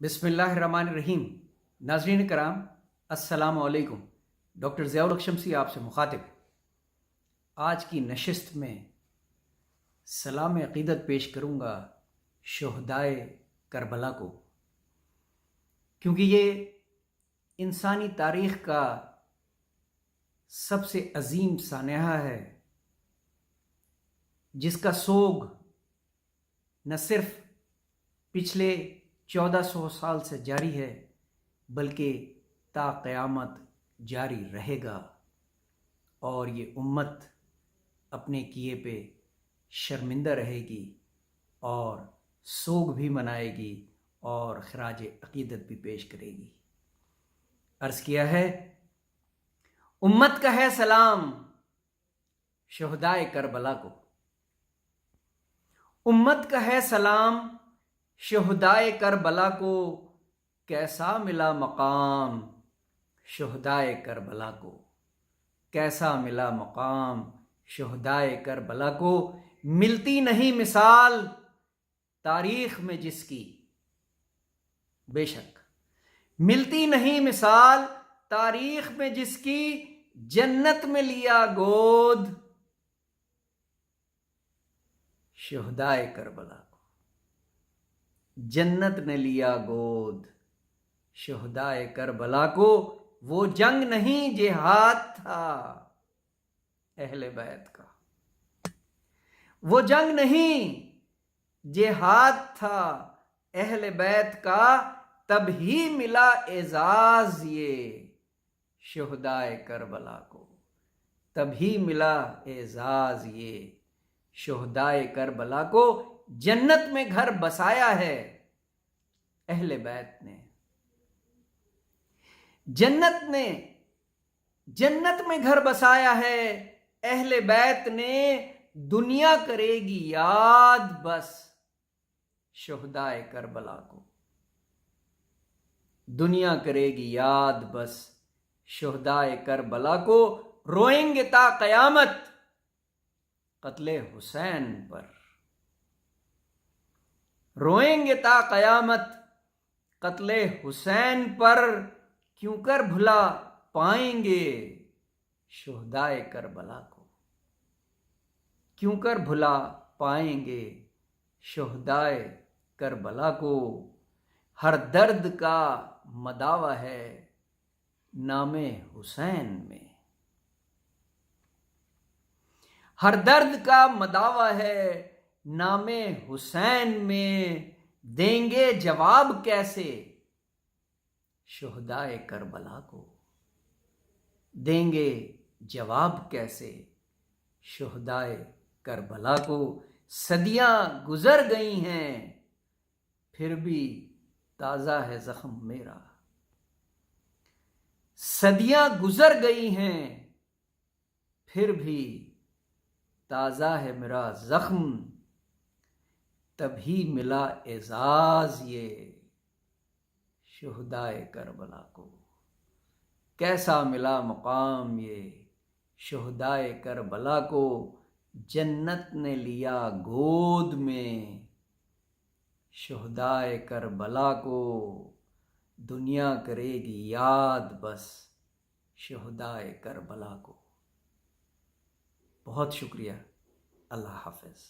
بسم اللہ الرحمن الرحیم۔ ناظرین کرام السلام علیکم۔ ڈاکٹر ضیاء الحق شمسی آپ سے مخاطب۔ آج کی نشست میں سلام عقیدت پیش کروں گا شہدائے کربلا کو، کیونکہ یہ انسانی تاریخ کا سب سے عظیم سانحہ ہے، جس کا سوگ نہ صرف پچھلے 1400 سال سے جاری ہے بلکہ تا قیامت جاری رہے گا، اور یہ امت اپنے کیے پہ شرمندہ رہے گی اور سوگ بھی منائے گی اور خراج عقیدت بھی پیش کرے گی۔ عرض کیا ہے، امت کا ہے سلام شہدائے کربلا کو، امت کا ہے سلام شہدائے کربلا کو، کیسا ملا مقام شہدائے کربلا کو، کیسا ملا مقام شہدائے کربلا کو، ملتی نہیں مثال تاریخ میں جس کی، بے شک ملتی نہیں مثال تاریخ میں جس کی، جنت میں لیا گود شہدائے کربلا کو، جنت نے لیا گود شہدائے کربلا کو۔ وہ جنگ نہیں جہاد تھا اہل بیت کا، وہ جنگ نہیں جہاد تھا اہل بیت کا، تب ہی ملا اعزاز یہ شہدائے کربلا کو، تب ہی ملا اعزاز یہ شہدائے کربلا کو۔ جنت میں گھر بسایا ہے اہل بیت نے، جنت میں گھر بسایا ہے اہل بیت نے، دنیا کرے گی یاد بس شہدائے کربلا کو، دنیا کرے گی یاد بس شہدائے کربلا کو۔ روئیں گے تا قیامت قتل حسین پر، روئیں گے تا قیامت قتل حسین پر، کیوں کر بھلا پائیں گے شہدائے کربلا کو، کیوں کر بھلا پائیں گے شہدائے کربلا کو۔ ہر درد کا مداوا ہے نام حسین میں، ہر درد کا مداوا ہے نام حسین میں، دیں گے جواب کیسے شہدائے کربلا کو، دیں گے جواب کیسے شہدائے کربلا کو۔ صدیاں گزر گئی ہیں پھر بھی تازہ ہے زخم میرا، صدیاں گزر گئی ہیں پھر بھی تازہ ہے میرا زخم، تبھی ملا اعزاز یہ شہدائے کربلا کو، کیسا ملا مقام یہ شہدائے کربلا کو، جنت نے لیا گود میں شہدائے کربلا کو، دنیا کرے گی یاد بس شہدائے کربلا کو۔ بہت شکریہ، اللہ حافظ۔